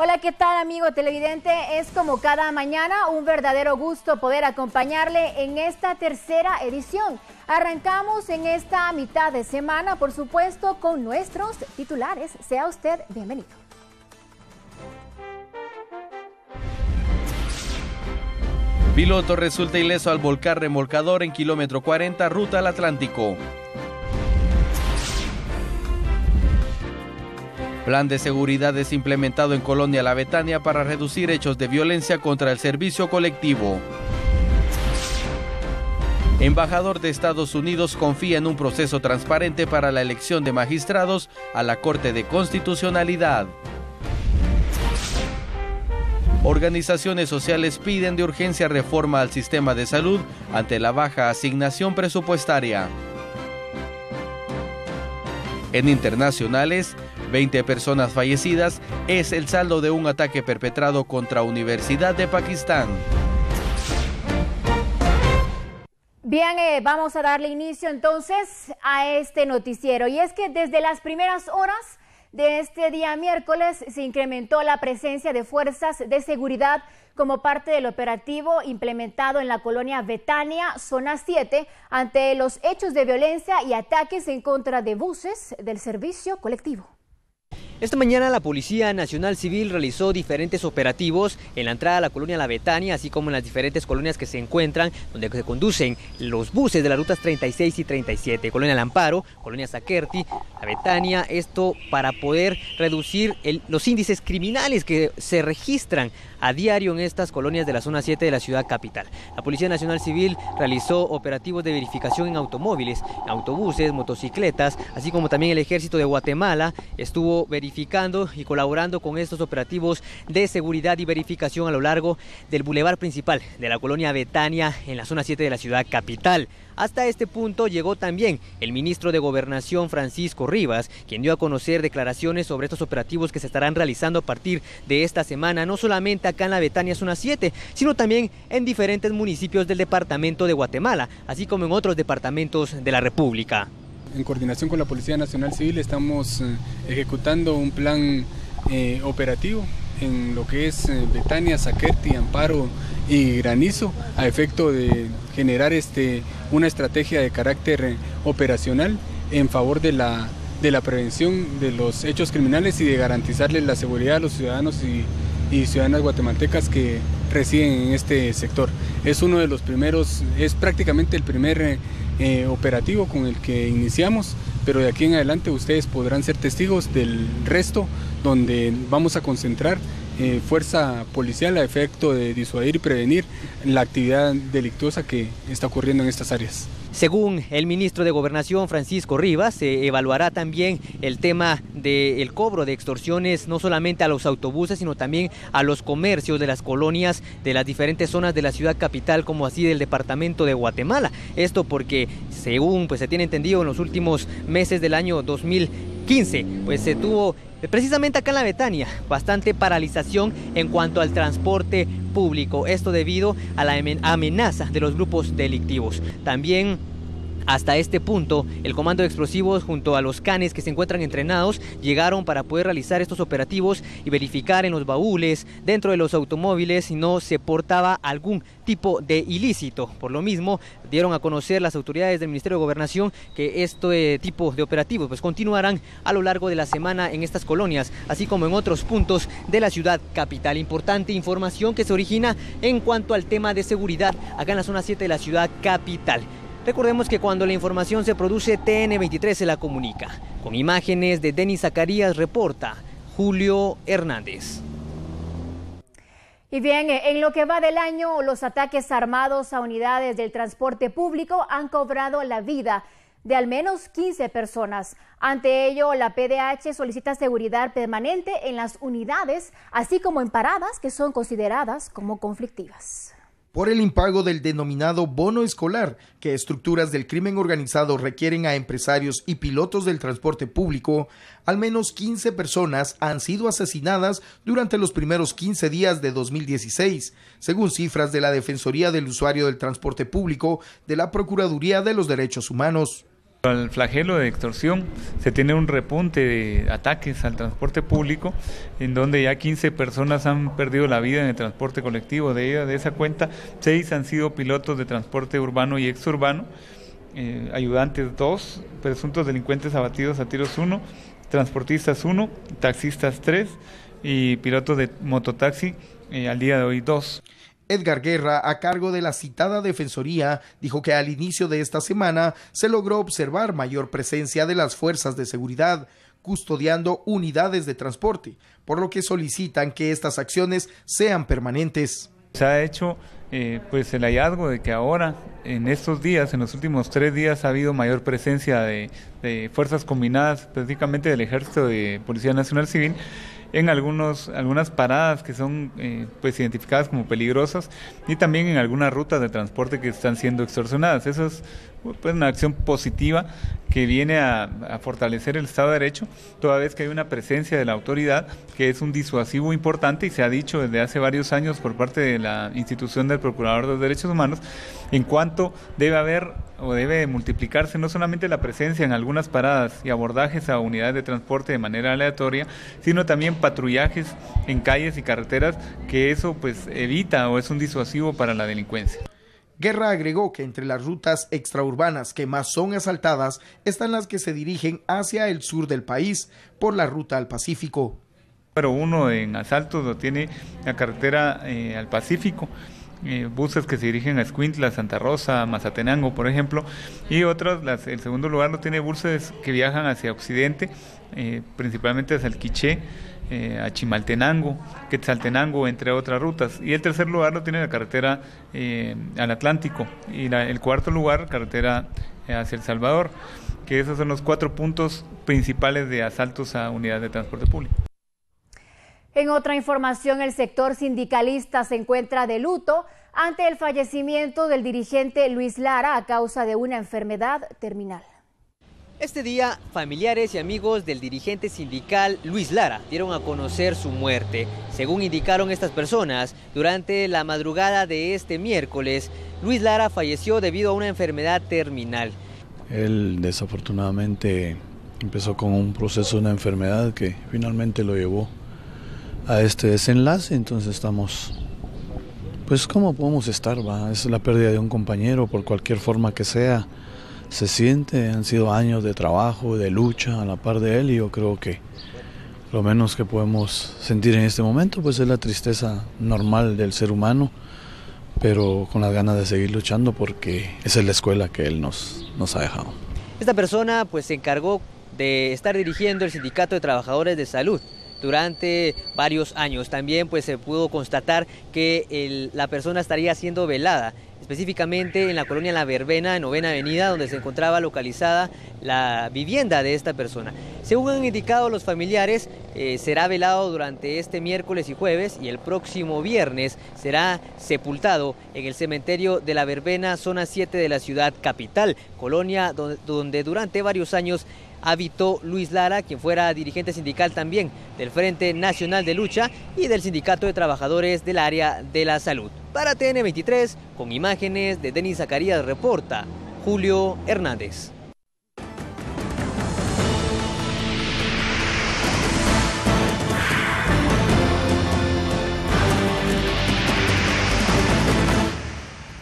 Hola, ¿qué tal, amigo televidente? Es como cada mañana un verdadero gusto poder acompañarle en esta tercera edición. Arrancamos en esta mitad de semana, por supuesto, con nuestros titulares. Sea usted bienvenido. Piloto resulta ileso al volcar remolcador en kilómetro 40, ruta al Atlántico. Plan de seguridad es implementado en Colonia La Betania para reducir hechos de violencia contra el servicio colectivo. Embajador de Estados Unidos confía en un proceso transparente para la elección de magistrados a la Corte de Constitucionalidad. Organizaciones sociales piden de urgencia reforma al sistema de salud ante la baja asignación presupuestaria. En internacionales, 20 personas fallecidas es el saldo de un ataque perpetrado contra Universidad de Pakistán. Bien, vamos a darle inicio entonces a este noticiero. Y es que desde las primeras horas de este día miércoles se incrementó la presencia de fuerzas de seguridad como parte del operativo implementado en la colonia Betania, zona 7, ante los hechos de violencia y ataques en contra de buses del servicio colectivo. Esta mañana la Policía Nacional Civil realizó diferentes operativos en la entrada a la colonia La Betania, así como en las diferentes colonias que se encuentran, donde se conducen los buses de las rutas 36 y 37, Colonia El Amparo, Colonia Zaquerti, La Betania, esto para poder reducir los índices criminales que se registran a diario en estas colonias de la zona 7 de la ciudad capital. La Policía Nacional Civil realizó operativos de verificación en automóviles, en autobuses, motocicletas, así como también el Ejército de Guatemala estuvo verificando y colaborando con estos operativos de seguridad y verificación a lo largo del bulevar principal de la colonia Betania en la zona 7 de la ciudad capital. Hasta este punto llegó también el ministro de Gobernación, Francisco Rivas, quien dio a conocer declaraciones sobre estos operativos que se estarán realizando a partir de esta semana, no solamente acá en la Betania zona 7, sino también en diferentes municipios del departamento de Guatemala, así como en otros departamentos de la República. En coordinación con la Policía Nacional Civil estamos ejecutando un plan operativo en lo que es Betania, Zaquerti, Amparo y Granizo, a efecto de generar una estrategia de carácter operacional en favor de la prevención de los hechos criminales y de garantizarles la seguridad a los ciudadanos y ciudadanas guatemaltecas que residen en este sector. Es uno de los primeros, es prácticamente el primer operativo con el que iniciamos, pero de aquí en adelante ustedes podrán ser testigos del resto, donde vamos a concentrar fuerza policial a efecto de disuadir y prevenir la actividad delictuosa que está ocurriendo en estas áreas. Según el ministro de Gobernación, Francisco Rivas, se evaluará también el tema del cobro de extorsiones, no solamente a los autobuses, sino también a los comercios de las colonias de las diferentes zonas de la ciudad capital, como así del departamento de Guatemala. Esto porque, según se tiene entendido, en los últimos meses del año 2015, se tuvo precisamente acá en la Betania bastante paralización en cuanto al transporte público, esto debido a la amenaza de los grupos delictivos. También hasta este punto, el Comando de Explosivos junto a los canes que se encuentran entrenados llegaron para poder realizar estos operativos y verificar en los baúles, dentro de los automóviles, si no se portaba algún tipo de ilícito. Por lo mismo, dieron a conocer las autoridades del Ministerio de Gobernación que este tipo de operativos continuarán a lo largo de la semana en estas colonias, así como en otros puntos de la ciudad capital. Importante información que se origina en cuanto al tema de seguridad acá en la zona 7 de la ciudad capital. Recordemos que cuando la información se produce, TN23 se la comunica. Con imágenes de Denis Zacarías, reporta Julio Hernández. Y bien, en lo que va del año, los ataques armados a unidades del transporte público han cobrado la vida de al menos 15 personas. Ante ello, la PDH solicita seguridad permanente en las unidades, así como en paradas que son consideradas como conflictivas. Por el impago del denominado bono escolar, que estructuras del crimen organizado requieren a empresarios y pilotos del transporte público, al menos 15 personas han sido asesinadas durante los primeros 15 días de 2016, según cifras de la Defensoría del Usuario del Transporte Público de la Procuraduría de los Derechos Humanos. Al flagelo de extorsión se tiene un repunte de ataques al transporte público, en donde ya 15 personas han perdido la vida en el transporte colectivo. De esa cuenta, 6 han sido pilotos de transporte urbano y exurbano, ayudantes 2, presuntos delincuentes abatidos a tiros 1, transportistas 1, taxistas 3 y pilotos de mototaxi al día de hoy 2. Edgar Guerra, a cargo de la citada Defensoría, dijo que al inicio de esta semana se logró observar mayor presencia de las fuerzas de seguridad custodiando unidades de transporte, por lo que solicitan que estas acciones sean permanentes. Se ha hecho pues el hallazgo de que ahora, en estos días, en los últimos 3 días, ha habido mayor presencia de fuerzas combinadas, específicamente del Ejército de Policía Nacional Civil, en algunas paradas que son pues identificadas como peligrosas y también en algunas rutas de transporte que están siendo extorsionadas. Eso es pues una acción positiva que viene a fortalecer el Estado de Derecho, toda vez que hay una presencia de la autoridad que es un disuasivo importante, y se ha dicho desde hace varios años por parte de la institución del Procurador de los Derechos Humanos, en cuanto debe haber o debe multiplicarse no solamente la presencia en algunas paradas y abordajes a unidades de transporte de manera aleatoria, sino también patrullajes en calles y carreteras, que eso pues evita o es un disuasivo para la delincuencia. Guerra agregó que entre las rutas extraurbanas que más son asaltadas están las que se dirigen hacia el sur del país por la ruta al Pacífico. Número 1 en asaltos lo tiene la carretera al Pacífico, buses que se dirigen a Escuintla, Santa Rosa, Mazatenango, por ejemplo, y otros, el segundo lugar lo tiene buses que viajan hacia occidente, principalmente hacia el Quiché, a Chimaltenango, Quetzaltenango, entre otras rutas. Y el tercer lugar lo tiene la carretera al Atlántico, y el cuarto lugar, carretera hacia El Salvador, que esos son los 4 puntos principales de asaltos a unidades de transporte público. En otra información, el sector sindicalista se encuentra de luto ante el fallecimiento del dirigente Luis Lara a causa de una enfermedad terminal. Este día, familiares y amigos del dirigente sindical Luis Lara dieron a conocer su muerte. Según indicaron estas personas, durante la madrugada de este miércoles, Luis Lara falleció debido a una enfermedad terminal. Él desafortunadamente empezó con un proceso de una enfermedad que finalmente lo llevó a este desenlace, entonces estamos, pues ¿cómo podemos estar? Es la pérdida de un compañero, por cualquier forma que sea. Se siente, han sido años de trabajo, de lucha a la par de él, y yo creo que lo menos que podemos sentir en este momento pues es la tristeza normal del ser humano, pero con las ganas de seguir luchando porque esa es la escuela que él nos ha dejado. Esta persona pues se encargó de estar dirigiendo el Sindicato de Trabajadores de Salud durante varios años. También pues se pudo constatar que la persona estaría siendo velada, específicamente en la colonia La Verbena, en 9ª Avenida, donde se encontraba localizada la vivienda de esta persona. Según han indicado los familiares, será velado durante este miércoles y jueves, y el próximo viernes será sepultado en el cementerio de La Verbena, zona 7 de la ciudad capital, colonia donde durante varios años habitó Luis Lara, quien fuera dirigente sindical también del Frente Nacional de Lucha y del Sindicato de Trabajadores del Área de la Salud. Para TN23, con imágenes de Denis Zacarías, reporta Julio Hernández.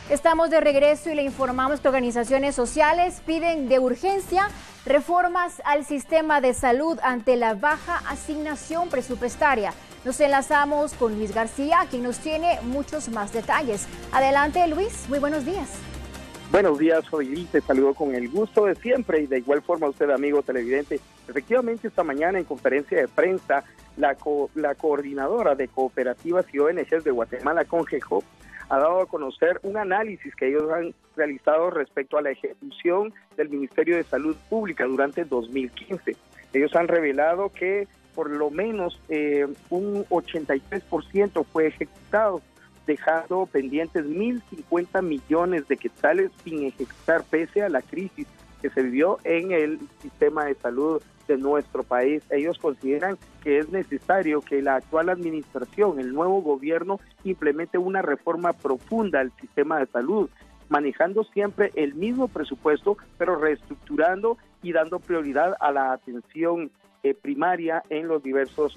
Estamos de regreso y le informamos que organizaciones sociales piden de urgencia reformas al sistema de salud ante la baja asignación presupuestaria. Nos enlazamos con Luis García, quien nos tiene muchos más detalles. Adelante, Luis, muy buenos días. Buenos días, Joy, te saludo con el gusto de siempre y de igual forma a usted, amigo televidente. Efectivamente, esta mañana en conferencia de prensa, la coordinadora de cooperativas y ONGs de Guatemala, CONGEJOP, ha dado a conocer un análisis que ellos han realizado respecto a la ejecución del Ministerio de Salud Pública durante 2015. Ellos han revelado que por lo menos un 83% fue ejecutado, dejando pendientes 1.050 millones de quetzales sin ejecutar pese a la crisis que se vivió en el sistema de salud de nuestro país. Ellos consideran que es necesario que la actual administración, el nuevo gobierno, implemente una reforma profunda al sistema de salud, manejando siempre el mismo presupuesto, pero reestructurando y dando prioridad a la atención primaria en los diversos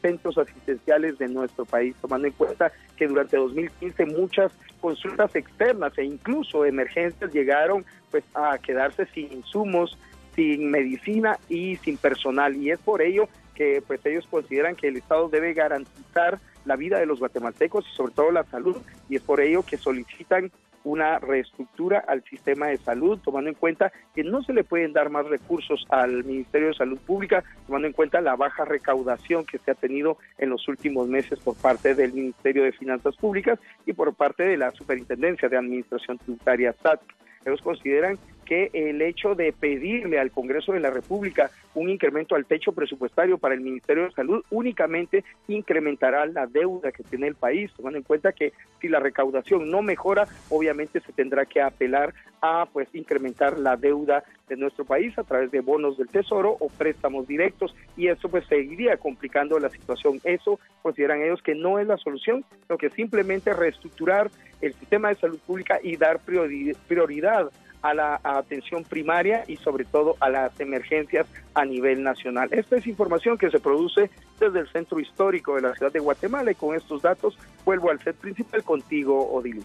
centros asistenciales de nuestro país, tomando en cuenta que durante 2015 muchas consultas externas e incluso emergencias llegaron pues a quedarse sin insumos, sin medicina y sin personal, y es por ello que pues ellos consideran que el Estado debe garantizar la vida de los guatemaltecos y sobre todo la salud, y es por ello que solicitan una reestructura al sistema de salud, tomando en cuenta que no se le pueden dar más recursos al Ministerio de Salud Pública, tomando en cuenta la baja recaudación que se ha tenido en los últimos meses por parte del Ministerio de Finanzas Públicas y por parte de la Superintendencia de Administración Tributaria, SAT. Ellos consideran que el hecho de pedirle al Congreso de la República un incremento al techo presupuestario para el Ministerio de Salud únicamente incrementará la deuda que tiene el país, tomando en cuenta que si la recaudación no mejora, obviamente se tendrá que apelar a pues incrementar la deuda de nuestro país a través de bonos del Tesoro o préstamos directos, y eso pues seguiría complicando la situación. Eso consideran ellos que no es la solución, sino que simplemente reestructurar el sistema de salud pública y dar prioridad a la atención primaria y sobre todo a las emergencias a nivel nacional. Esta es información que se produce desde el centro histórico de la ciudad de Guatemala, y con estos datos vuelvo al set principal contigo, Odile.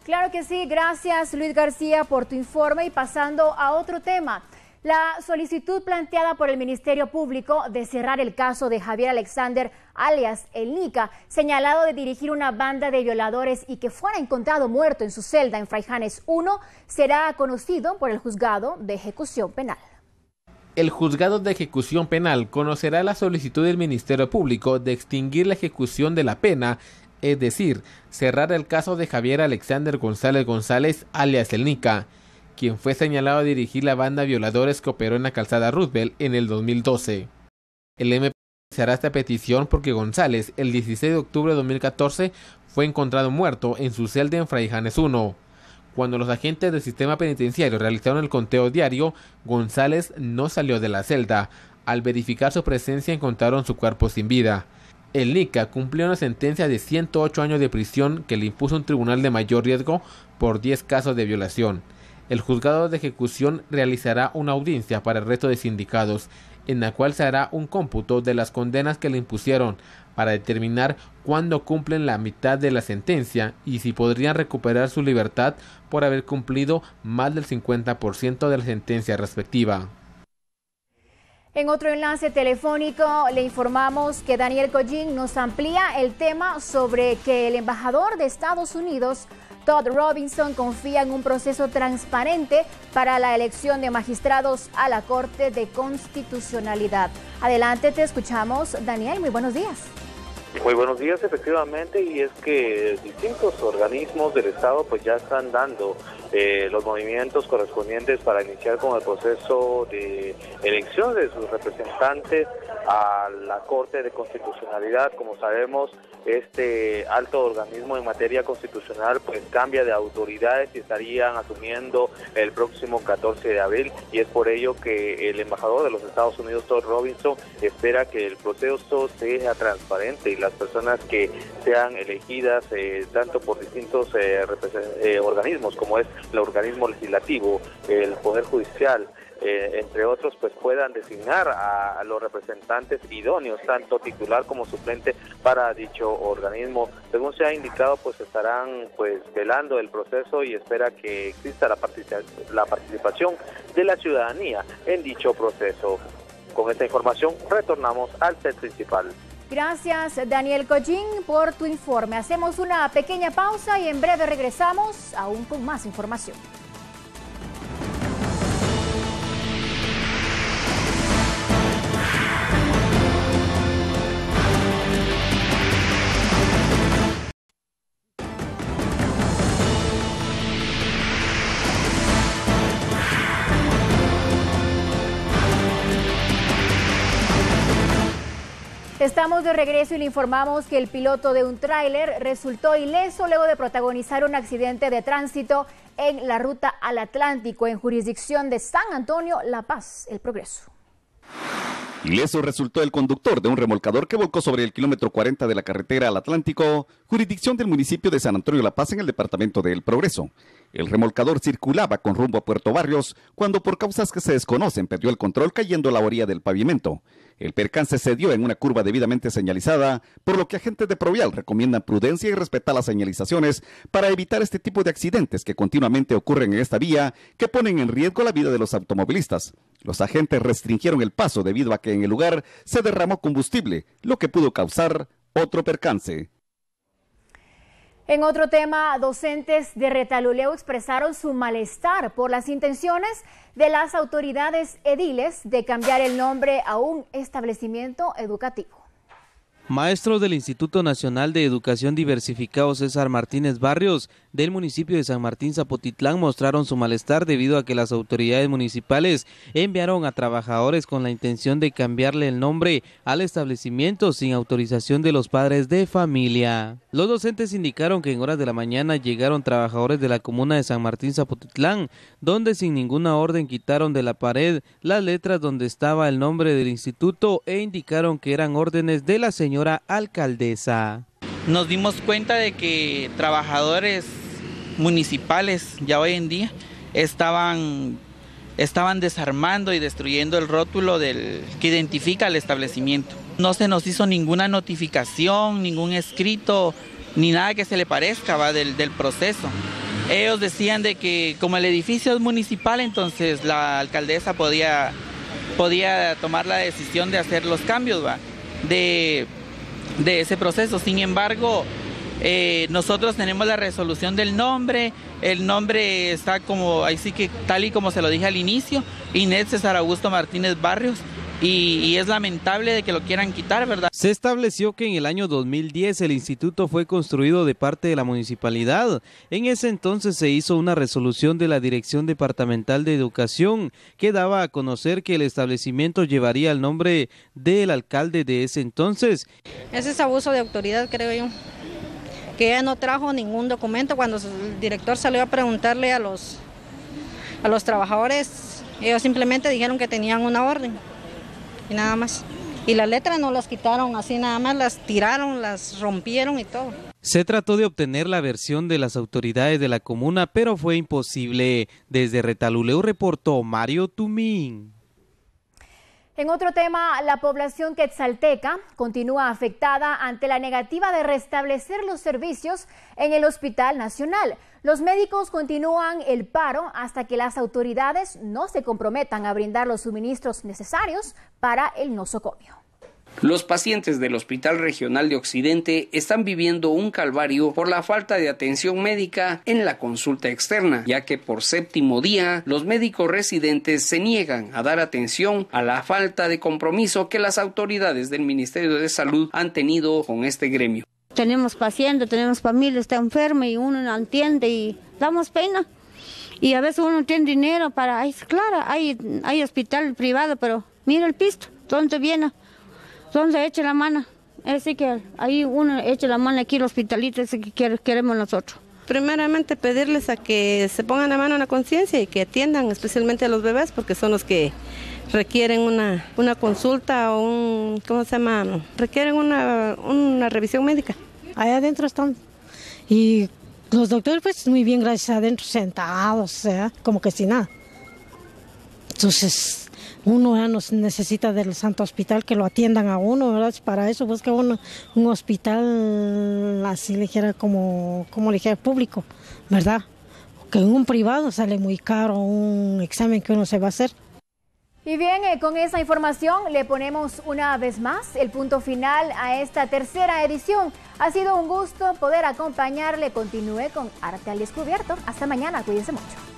Claro que sí, gracias Luis García por tu informe, y pasando a otro tema. La solicitud planteada por el Ministerio Público de cerrar el caso de Javier Alexander, alias El Nica, señalado de dirigir una banda de violadores y que fuera encontrado muerto en su celda en Fraijanes 1, será conocido por el Juzgado de Ejecución Penal. El Juzgado de Ejecución Penal conocerá la solicitud del Ministerio Público de extinguir la ejecución de la pena, es decir, cerrar el caso de Javier Alexander González, alias El Nica, quien fue señalado de dirigir la banda de violadores que operó en la calzada Roosevelt en el 2012. El MP hará esta petición porque González, el 16 de octubre de 2014, fue encontrado muerto en su celda en Fraijanes 1. Cuando los agentes del sistema penitenciario realizaron el conteo diario, González no salió de la celda. Al verificar su presencia encontraron su cuerpo sin vida. El Nica cumplió una sentencia de 108 años de prisión que le impuso un tribunal de mayor riesgo por 10 casos de violación. El juzgado de ejecución realizará una audiencia para el resto de sindicados, en la cual se hará un cómputo de las condenas que le impusieron para determinar cuándo cumplen la mitad de la sentencia y si podrían recuperar su libertad por haber cumplido más del 50% de la sentencia respectiva. En otro enlace telefónico le informamos que Daniel Collín nos amplía el tema sobre que el embajador de Estados Unidos, Todd Robinson, confía en un proceso transparente para la elección de magistrados a la Corte de Constitucionalidad. Adelante, te escuchamos, Daniel, muy buenos días. Muy buenos días, efectivamente, y es que distintos organismos del Estado pues ya están dando los movimientos correspondientes para iniciar con el proceso de elección de sus representantes a la Corte de Constitucionalidad. Como sabemos, este alto organismo en materia constitucional pues cambia de autoridades y estarían asumiendo el próximo 14 de abril, y es por ello que el embajador de los Estados Unidos, Todd Robinson, espera que el proceso sea transparente y las personas que sean elegidas tanto por distintos organismos como es el organismo legislativo, el Poder Judicial, entre otros, pues puedan designar a los representantes idóneos, tanto titular como suplente, para dicho organismo. Según se ha indicado, pues estarán pues velando el proceso y espera que exista la participación de la ciudadanía en dicho proceso. Con esta información retornamos al set principal. Gracias, Daniel Collín, por tu informe. Hacemos una pequeña pausa y en breve regresamos aún con más información. Estamos de regreso y le informamos que el piloto de un tráiler resultó ileso luego de protagonizar un accidente de tránsito en la ruta al Atlántico en jurisdicción de San Antonio, La Paz, El Progreso. Ileso resultó el conductor de un remolcador que volcó sobre el kilómetro 40 de la carretera al Atlántico, jurisdicción del municipio de San Antonio La Paz en el departamento de El Progreso. El remolcador circulaba con rumbo a Puerto Barrios cuando por causas que se desconocen perdió el control cayendo a la orilla del pavimento. El percance se dio en una curva debidamente señalizada, por lo que agentes de Provial recomiendan prudencia y respetar las señalizaciones para evitar este tipo de accidentes que continuamente ocurren en esta vía que ponen en riesgo la vida de los automovilistas. Los agentes restringieron el paso debido a que en el lugar se derramó combustible, lo que pudo causar otro percance. En otro tema, docentes de Retaluleu expresaron su malestar por las intenciones de las autoridades ediles de cambiar el nombre a un establecimiento educativo. Maestros del Instituto Nacional de Educación Diversificado César Martínez Barrios del municipio de San Martín Zapotitlán mostraron su malestar debido a que las autoridades municipales enviaron a trabajadores con la intención de cambiarle el nombre al establecimiento sin autorización de los padres de familia. Los docentes indicaron que en horas de la mañana llegaron trabajadores de la comuna de San Martín Zapotitlán, donde sin ninguna orden quitaron de la pared las letras donde estaba el nombre del instituto e indicaron que eran órdenes de la señora alcaldesa. Nos dimos cuenta de que trabajadores municipales ya hoy en día estaban desarmando y destruyendo el rótulo que identifica el establecimiento. No se nos hizo ninguna notificación, ningún escrito, ni nada que se le parezca del proceso. Ellos decían de que como el edificio es municipal, entonces la alcaldesa podía tomar la decisión de hacer los cambios de ese proceso. Sin embargo, nosotros tenemos la resolución del nombre, el nombre está como, ahí sí que tal y como se lo dije al inicio, Inés César Augusto Martínez Barrios, y es lamentable de que lo quieran quitar, ¿verdad? Se estableció que en el año 2010 el instituto fue construido de parte de la municipalidad. En ese entonces se hizo una resolución de la Dirección Departamental de Educación que daba a conocer que el establecimiento llevaría el nombre del alcalde de ese entonces. Ese es abuso de autoridad, creo yo, que ella no trajo ningún documento. Cuando el director salió a preguntarle a los trabajadores, ellos simplemente dijeron que tenían una orden y nada más. Y las letras no las quitaron así nada más, las tiraron, las rompieron y todo. Se trató de obtener la versión de las autoridades de la comuna, pero fue imposible. Desde Retaluleu reportó Mario Tumín. En otro tema, la población quetzalteca continúa afectada ante la negativa de restablecer los servicios en el Hospital Nacional. Los médicos continúan el paro hasta que las autoridades no se comprometan a brindar los suministros necesarios para el nosocomio. Los pacientes del Hospital Regional de Occidente están viviendo un calvario por la falta de atención médica en la consulta externa, ya que por séptimo día los médicos residentes se niegan a dar atención a la falta de compromiso que las autoridades del Ministerio de Salud han tenido con este gremio. Tenemos pacientes, tenemos familia, está enferma y uno no entiende y damos pena. Y a veces uno no tiene dinero para, claro, hay hospital privado, pero mira el pisto, ¿dónde viene? ¿Dónde echa la mano? Así que ahí uno echa la mano aquí al hospitalito, ese que queremos nosotros. Primeramente pedirles a que se pongan la mano en la conciencia y que atiendan especialmente a los bebés, porque son los que requieren una consulta o requieren una revisión médica. Allá adentro están, y los doctores pues muy bien, gracias, adentro sentados, como que sin nada. Entonces uno ya nos necesita del Santo Hospital que lo atiendan a uno, ¿verdad? Para eso busca uno un hospital así ligera como ligera público, ¿verdad? Que en un privado sale muy caro un examen que uno se va a hacer. Y bien, con esa información le ponemos una vez más el punto final a esta tercera edición. Ha sido un gusto poder acompañarle. Continúe con Arte al Descubierto. Hasta mañana, cuídense mucho.